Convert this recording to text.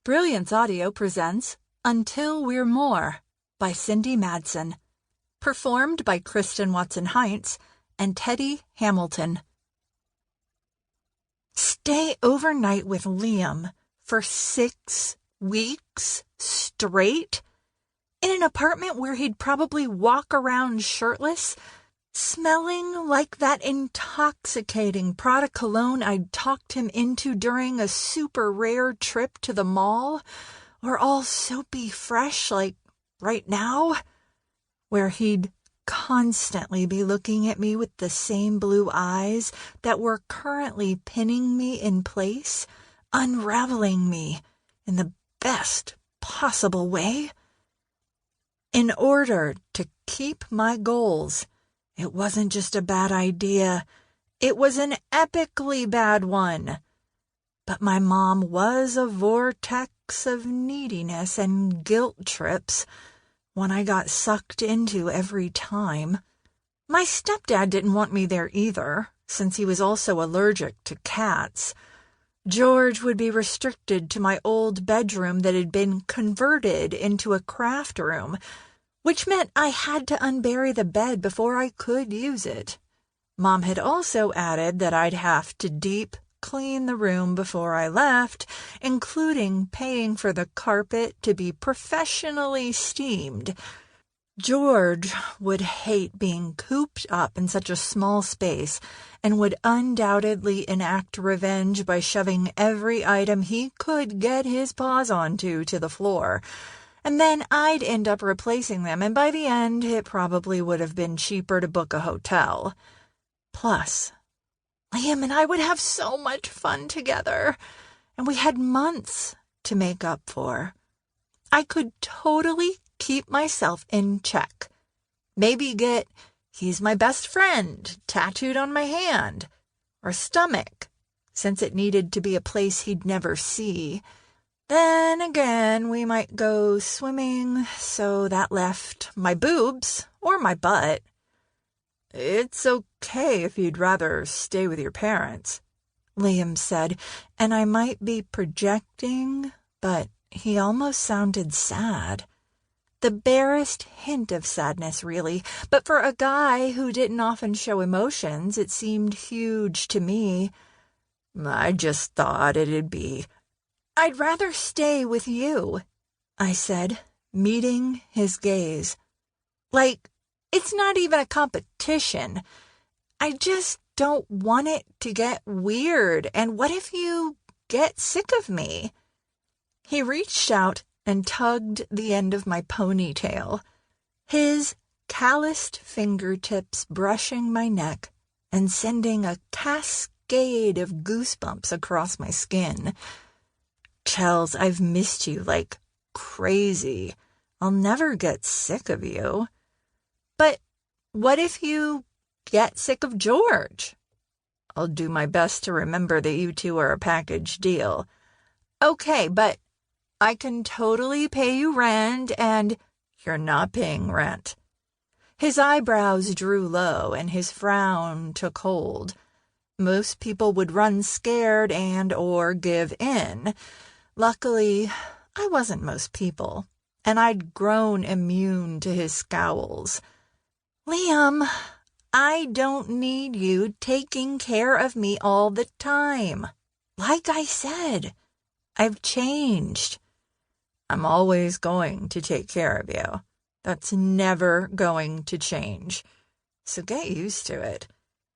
Brilliance Audio presents Until We're More by Cindi Madsen. Performed by Kristen Watson-Heinz and Teddy Hamilton. Stay overnight with Liam for 6 weeks straight? In an apartment where he'd probably walk around shirtless, smelling like that intoxicating Prada cologne I'd talked him into during a super rare trip to the mall, or all soapy fresh like right now, where he'd constantly be looking at me with the same blue eyes that were currently pinning me in place, unraveling me in the best possible way. In order to keep my goals, it wasn't just a bad idea, it was an epically bad one. But my mom was a vortex of neediness and guilt trips, one I got sucked into every time. My stepdad didn't want me there either, since he was also allergic to cats. George would be restricted to my old bedroom that had been converted into a craft room, which meant I had to unbury the bed before I could use it. Mom had also added that I'd have to deep clean the room before I left, including paying for the carpet to be professionally steamed. George would hate being cooped up in such a small space and would undoubtedly enact revenge by shoving every item he could get his paws onto to the floor. And then I'd end up replacing them, and by the end, it probably would have been cheaper to book a hotel. Plus, Liam and I would have so much fun together, and we had months to make up for. I could totally keep myself in check. Maybe get "he's my best friend" tattooed on my hand, or stomach, since it needed to be a place he'd never see. Then again, we might go swimming, so that left my boobs or my butt. "It's okay if you'd rather stay with your parents," Liam said, and I might be projecting, but he almost sounded sad. The barest hint of sadness, really, but for a guy who didn't often show emotions, it seemed huge to me. "I just thought it'd be..." "I'd rather stay with you," I said, meeting his gaze. "Like, it's not even a competition. I just don't want it to get weird, and what if you get sick of me?" He reached out and tugged the end of my ponytail, his calloused fingertips brushing my neck and sending a cascade of goosebumps across my skin. "Chels, I've missed you like crazy. I'll never get sick of you." "But what if you get sick of George?" "I'll do my best to remember that you two are a package deal." "Okay, but I can totally pay you rent and..." "You're not paying rent." His eyebrows drew low and his frown took hold. Most people would run scared or give in. Luckily, I wasn't most people, and I'd grown immune to his scowls. "Liam, I don't need you taking care of me all the time. Like I said, I've changed." "I'm always going to take care of you. That's never going to change. So get used to it."